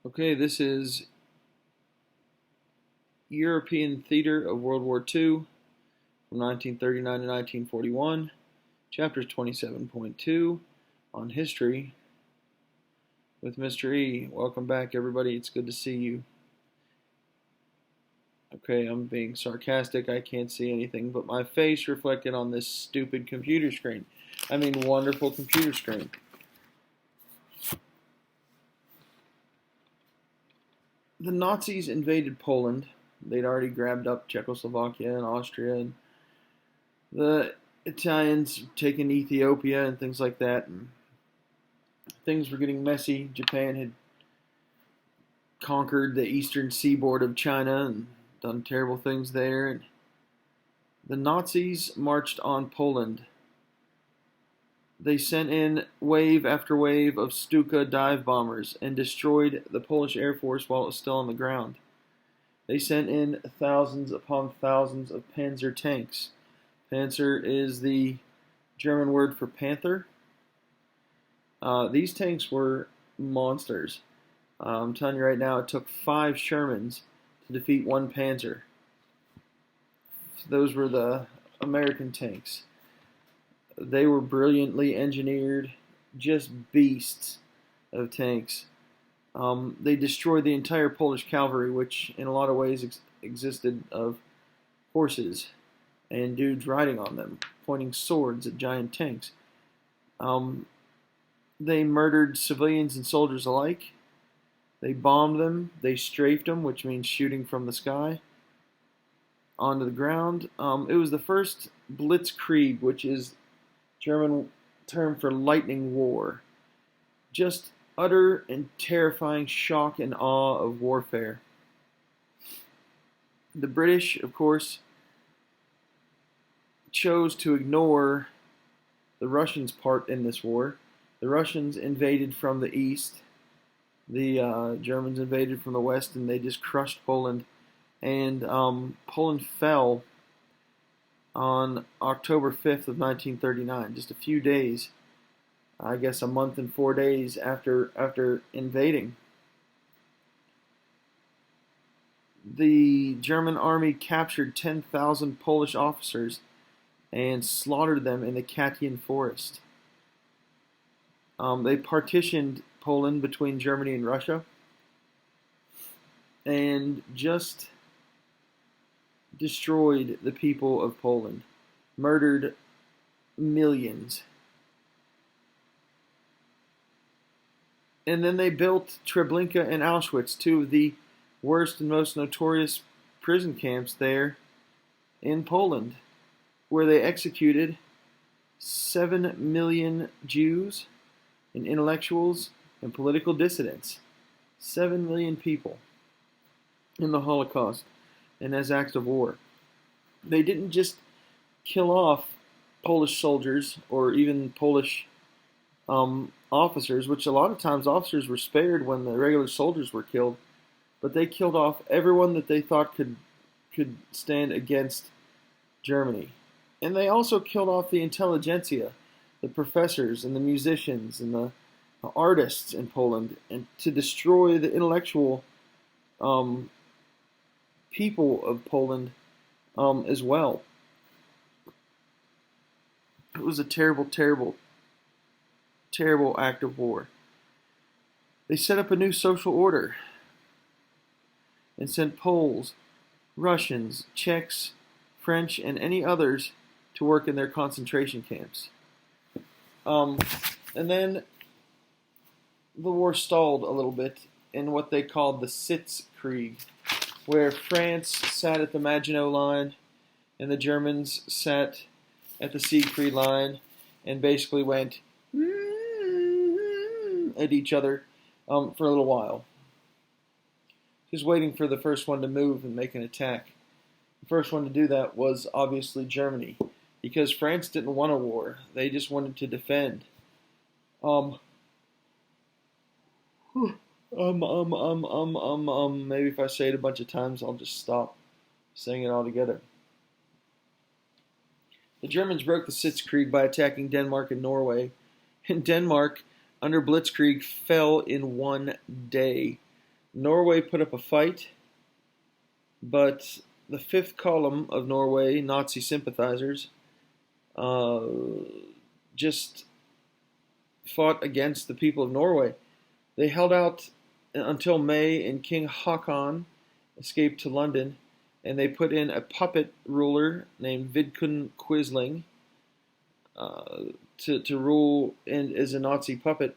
Okay, this is European Theater of World War II from 1939 to 1941, chapter 27.2 on history with Mr. E. Welcome back, everybody. It's good to see you. Okay, I'm being sarcastic. I can't see anything but my face reflected on this stupid computer screen. I mean, wonderful computer screen. The Nazis invaded Poland. They'd already grabbed up Czechoslovakia and Austria, and the Italians taken Ethiopia and things like that. And things were getting messy. Japan had conquered the eastern seaboard of China and done terrible things there. And the Nazis marched on Poland. They sent in wave after wave of Stuka dive bombers and destroyed the Polish Air Force while it was still on the ground. They sent in thousands upon thousands of Panzer tanks. Panzer is the German word for panther. These tanks were monsters. I'm telling you right now, it took 5 Shermans to defeat 1 Panzer. Those were the American tanks. They were brilliantly engineered, just beasts of tanks. They destroyed the entire Polish cavalry, which in a lot of ways existed of horses and dudes riding on them, pointing swords at giant tanks. They murdered civilians and soldiers alike. They bombed them. They strafed them, which means shooting from the sky onto the ground. It was the first Blitzkrieg, which is German term for lightning war. Just utter and terrifying shock and awe of warfare. The British, of course, chose to ignore the Russians' part in this war. The Russians invaded from the east. The Germans invaded from the west, and they just crushed Poland. And Poland fell on October 5th of 1939, just a few days, I guess a month and 4 days after invading. The German army captured 10,000 Polish officers and slaughtered them in the Katyn forest. They partitioned Poland between Germany and Russia and just destroyed the people of Poland, murdered millions. And then they built Treblinka and Auschwitz, 2 of the worst and most notorious prison camps there in Poland, where they executed 7 million Jews and intellectuals and political dissidents. 7 million people in the Holocaust and as acts of war. They didn't just kill off Polish soldiers or even Polish officers, which a lot of times officers were spared when the regular soldiers were killed, but they killed off everyone that they thought could stand against Germany. And they also killed off the intelligentsia, the professors and the musicians and the artists in Poland, and to destroy the intellectual people of Poland as well. It was a terrible, terrible, terrible act of war. They set up a new social order and sent Poles, Russians, Czechs, French, and any others to work in their concentration camps. And then the war stalled a little bit in what they called the Sitzkrieg, where France sat at the Maginot Line and the Germans sat at the Siegfried Line and basically went at each other for a little while, just waiting for the first one to move and make an attack. The first one to do that was obviously Germany, because France didn't want a war. They just wanted to defend. Maybe if I say it a bunch of times, I'll just stop saying it all together. The Germans broke the Sitzkrieg by attacking Denmark and Norway, and Denmark, under Blitzkrieg, fell in 1 day. Norway put up a fight, but the fifth column of Norway, Nazi sympathizers, uh, just fought against the people of Norway. They held out until May, and King Haakon escaped to London, and they put in a puppet ruler named Vidkun Quisling to rule as a Nazi puppet.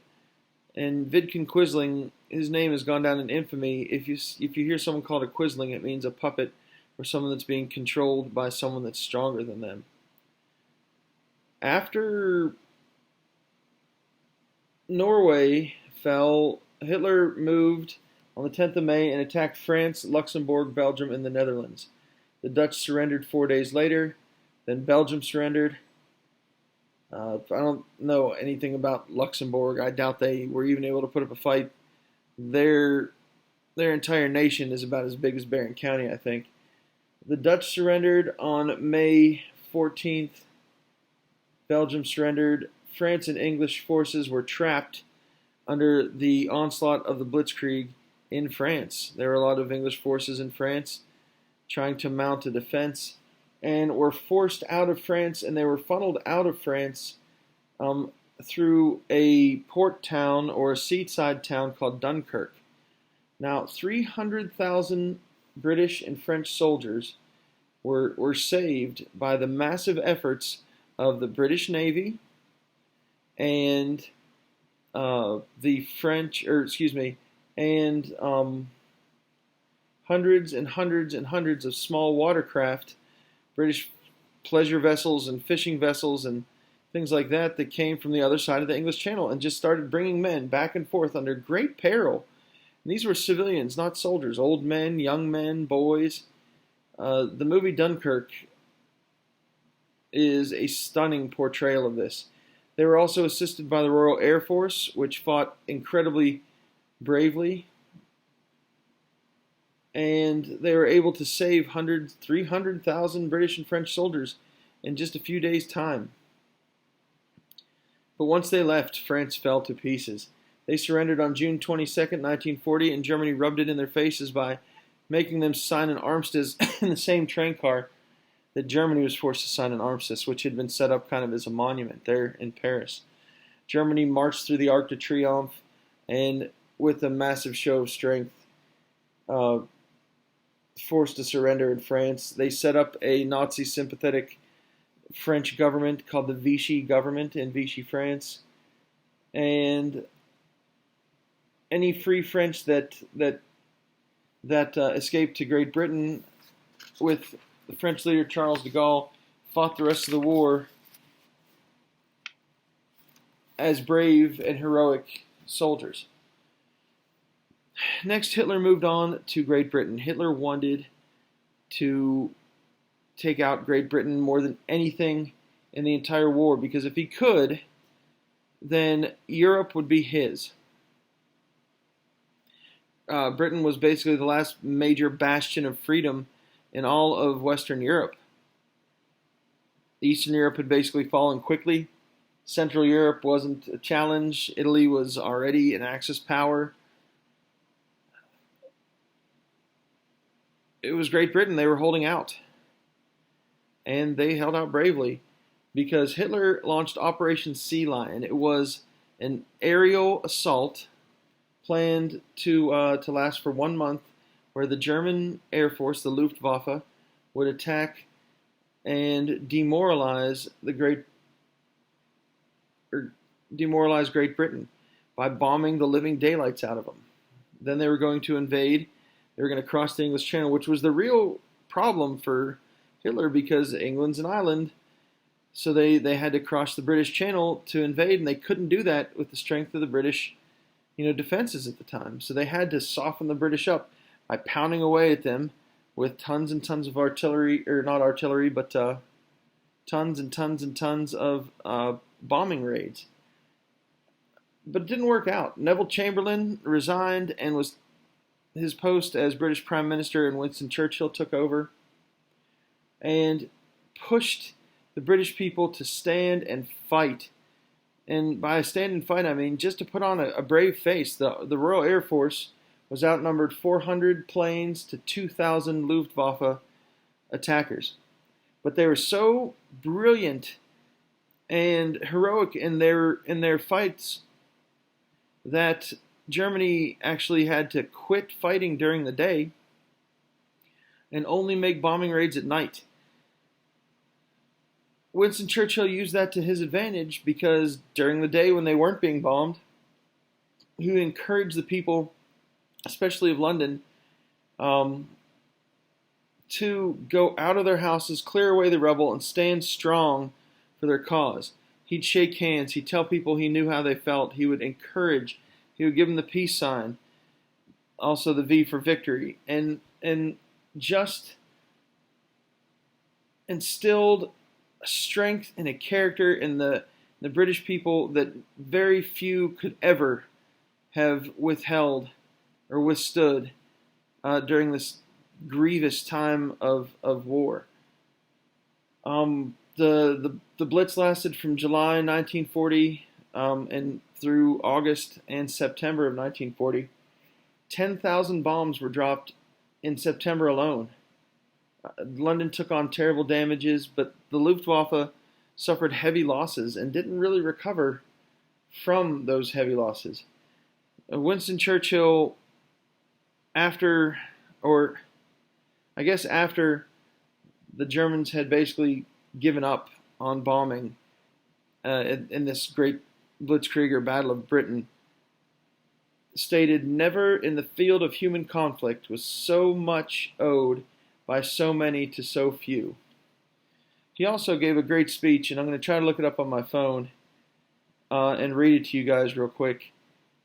And Vidkun Quisling, his name has gone down in infamy. If you hear someone called a Quisling, it means a puppet or someone that's being controlled by someone that's stronger than them. After Norway fell, Hitler moved on the 10th of May and attacked France, Luxembourg, Belgium, and the Netherlands. The Dutch surrendered 4 days later. Then Belgium surrendered. I don't know anything about Luxembourg. I doubt they were even able to put up a fight. Their entire nation is about as big as Barron County, I think. The Dutch surrendered on May 14th. Belgium surrendered. France and English forces were trapped under the onslaught of the Blitzkrieg in France. There were a lot of English forces in France trying to mount a defense, and were forced out of France, and they were funneled out of France through a port town or a seaside town called Dunkirk. Now, 300,000 British and French soldiers were saved by the massive efforts of the British Navy and the French, and hundreds and hundreds and hundreds of small watercraft, British pleasure vessels and fishing vessels and things like that came from the other side of the English Channel and just started bringing men back and forth under great peril. And these were civilians, not soldiers, old men, young men, boys. The movie Dunkirk is a stunning portrayal of this. They were also assisted by the Royal Air Force, which fought incredibly bravely. And they were able to save 300,000 British and French soldiers in just a few days' time. But once they left, France fell to pieces. They surrendered on June 22nd, 1940, and Germany rubbed it in their faces by making them sign an armistice in the same train car that Germany was forced to sign an armistice, which had been set up kind of as a monument there in Paris. Germany marched through the Arc de Triomphe, and with a massive show of strength, forced to surrender in France. They set up a Nazi-sympathetic French government called the Vichy government in Vichy, France. And any free French that escaped to Great Britain with the French leader Charles de Gaulle fought the rest of the war as brave and heroic soldiers. Next, Hitler moved on to Great Britain. Hitler wanted to take out Great Britain more than anything in the entire war, because if he could, then Europe would be his. Britain was basically the last major bastion of freedom in all of Western Europe. Eastern Europe had basically fallen quickly. Central Europe wasn't a challenge. Italy was already an Axis power. It was Great Britain. They were holding out. And they held out bravely because Hitler launched Operation Sea Lion. It was an aerial assault planned to last for 1 month, where the German Air Force, the Luftwaffe, would attack and demoralize Great Britain by bombing the living daylights out of them. Then they were going to invade. They were going to cross the English Channel, which was the real problem for Hitler because England's an island. So they had to cross the British Channel to invade, and they couldn't do that with the strength of the British defenses at the time. So they had to soften the British up by pounding away at them with tons and tons of artillery, or not artillery, but tons and tons and tons of bombing raids. But it didn't work out. Neville Chamberlain resigned and was his post as British Prime Minister, and Winston Churchill took over and pushed the British people to stand and fight. And by stand and fight, I mean just to put on a brave face. The Royal Air Force was outnumbered 400 planes to 2,000 Luftwaffe attackers. But they were so brilliant and heroic in their fights that Germany actually had to quit fighting during the day and only make bombing raids at night. Winston Churchill used that to his advantage because during the day when they weren't being bombed, he would encourage the people, especially of London, to go out of their houses, clear away the rubble, and stand strong for their cause. He'd shake hands. He'd tell people he knew how they felt. He would encourage. He would give them the peace sign, also the V for victory, and just instilled a strength and a character in the British people that very few could ever have withheld or withstood during this grievous time of war. The Blitz lasted from July 1940 and through August and September of 1940. 10,000 bombs were dropped in September alone. London took on terrible damages, but the Luftwaffe suffered heavy losses and didn't really recover from those heavy losses. Winston Churchill, after the Germans had basically given up on bombing in this great Blitzkrieg or Battle of Britain, stated, "Never in the field of human conflict was so much owed by so many to so few." He also gave a great speech, and I'm going to try to look it up on my phone and read it to you guys real quick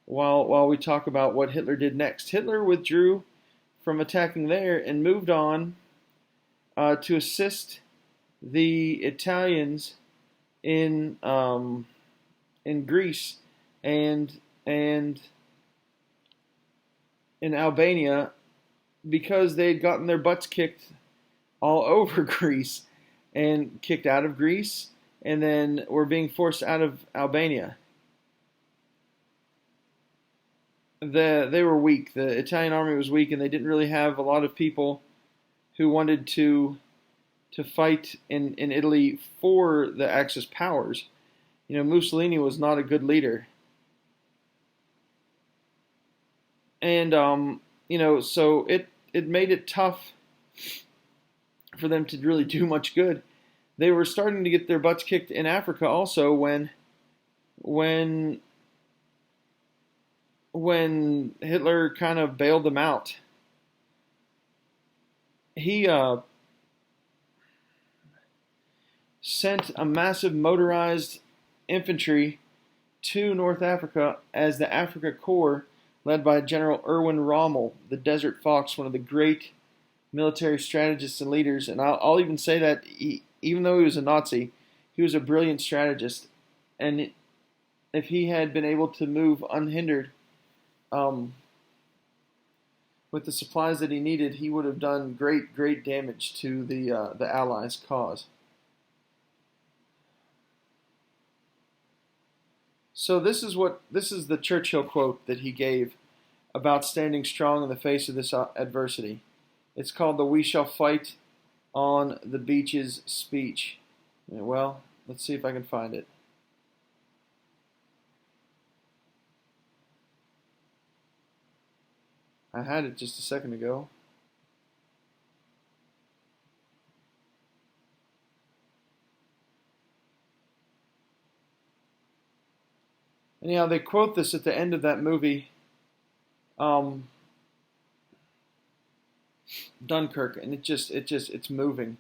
while we talk about what Hitler did next. Hitler withdrew from attacking there and moved on to assist the Italians in Greece and in Albania, because they had gotten their butts kicked all over Greece and kicked out of Greece, and then were being forced out of Albania. They were weak. The Italian army was weak, and they didn't really have a lot of people who wanted to fight in Italy for the Axis powers. You know, Mussolini was not a good leader. And, so it made it tough for them to really do much good. They were starting to get their butts kicked in Africa also when Hitler kind of bailed them out. He sent a massive motorized infantry to North Africa as the Africa Corps, led by General Erwin Rommel, the Desert Fox, one of the great military strategists and leaders. And I'll even say that even though he was a Nazi, he was a brilliant strategist. And if he had been able to move unhindered with the supplies that he needed, he would have done great damage to the Allies' cause. So this is the Churchill quote that he gave about standing strong in the face of this adversity. It's called the "We Shall Fight on the Beaches" speech. Well, let's see if I can find it. I had it just a second ago. Anyhow, they quote this at the end of that movie, Dunkirk, and it's moving.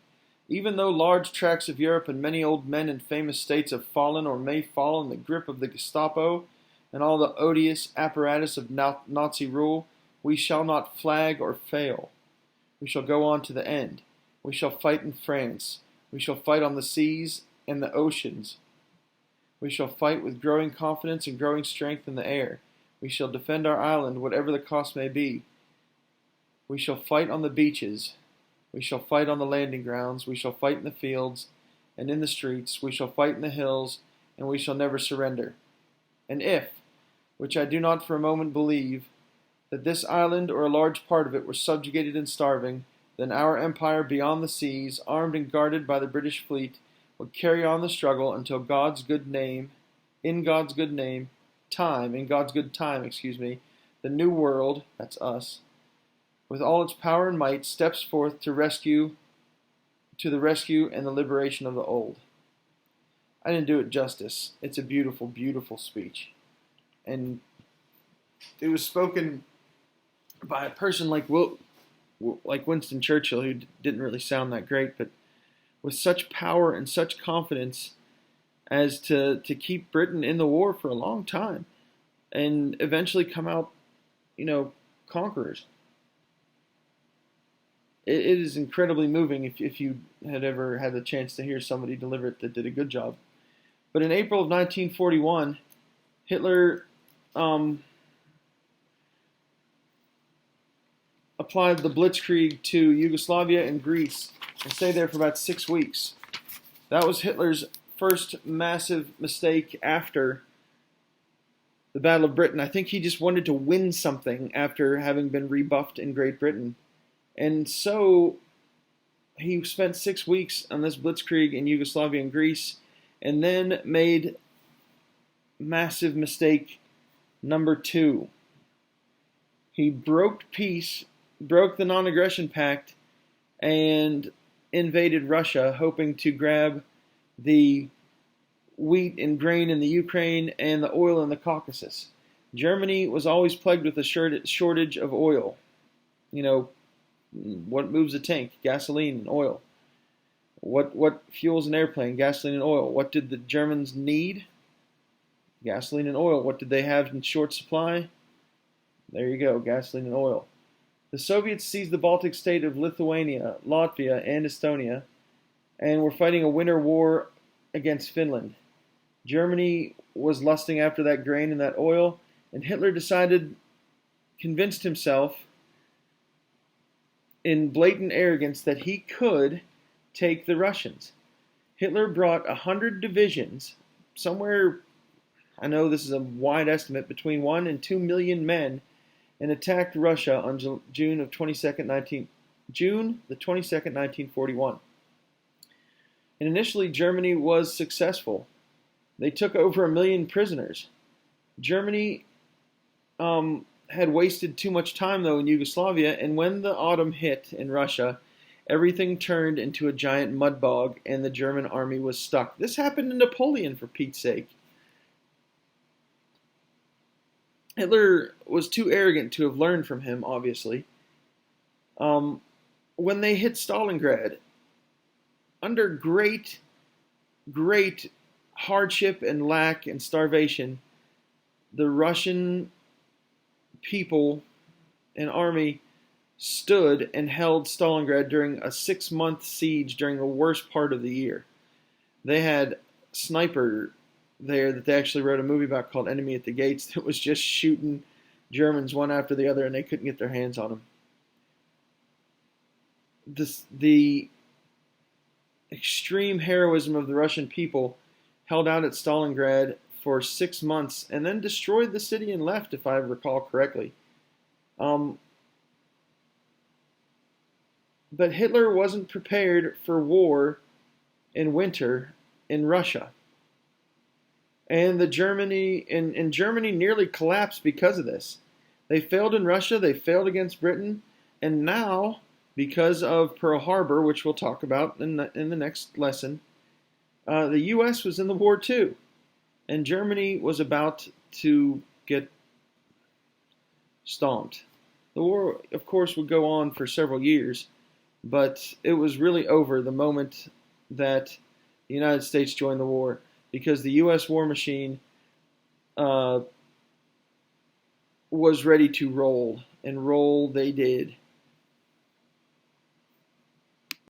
Even though large tracts of Europe and many old men in famous states have fallen or may fall in the grip of the Gestapo and all the odious apparatus of Nazi rule, we shall not flag or fail. We shall go on to the end. We shall fight in France. We shall fight on the seas and the oceans. We shall fight with growing confidence and growing strength in the air. We shall defend our island, whatever the cost may be. We shall fight on the beaches. We shall fight on the landing grounds. We shall fight in the fields and in the streets. We shall fight in the hills, and we shall never surrender. And if, which I do not for a moment believe, that this island or a large part of it were subjugated and starving, then our empire beyond the seas, armed and guarded by the British fleet, would carry on the struggle until God's good name, in God's good name, in God's good time, the new world, that's us, with all its power and might, steps forth to the rescue and the liberation of the old. I didn't do it justice. It's a beautiful, beautiful speech. And it was spoken by a person like Winston Churchill, who didn't really sound that great, but with such power and such confidence as to keep Britain in the war for a long time and eventually come out, conquerors. It is incredibly moving if you had ever had the chance to hear somebody deliver it that did a good job. But in April of 1941, Hitler applied the Blitzkrieg to Yugoslavia and Greece and stayed there for about 6 weeks. That was Hitler's first massive mistake after the Battle of Britain. I think he just wanted to win something after having been rebuffed in Great Britain. And so he spent 6 weeks on this Blitzkrieg in Yugoslavia and Greece, and then made massive mistake number 2. He broke the non-aggression pact, and invaded Russia, hoping to grab the wheat and grain in the Ukraine and the oil in the Caucasus. Germany was always plagued with a shortage of oil. What moves a tank? Gasoline and oil. What fuels an airplane? Gasoline and oil. What did the Germans need? Gasoline and oil. What did they have in short supply? There you go, gasoline and oil. The Soviets seized the Baltic state of Lithuania, Latvia, and Estonia, and were fighting a winter war against Finland. Germany was lusting after that grain and that oil, and Hitler convinced himself in blatant arrogance that he could take the Russians. Hitler brought 100 divisions, somewhere, I know this is a wide estimate, between 1 and 2 million men, and attacked Russia on June the 22nd, 1941. And initially, Germany was successful. They took over 1 million prisoners. Germany had wasted too much time, though, in Yugoslavia, and when the autumn hit in Russia, everything turned into a giant mud bog, and the German army was stuck. This happened to Napoleon, for Pete's sake. Hitler was too arrogant to have learned from him, obviously. When they hit Stalingrad, under great hardship and lack and starvation, the Russian people and army stood and held Stalingrad during a 6-month siege during the worst part of the year. They had sniper there that they actually wrote a movie about called Enemy at the Gates that was just shooting Germans one after the other, and they couldn't get their hands on them. The extreme heroism of the Russian people held out at Stalingrad for 6 months and then destroyed the city and left, if I recall correctly. But Hitler wasn't prepared for war in winter in Russia. And Germany nearly collapsed because of this. They failed in Russia, they failed against Britain, and now, because of Pearl Harbor, which we'll talk about in the next lesson, the U.S. was in the war too. And Germany was about to get stomped. The war, of course, would go on for several years, but it was really over the moment that the United States joined the war, because the U.S. war machine was ready to roll, and roll they did.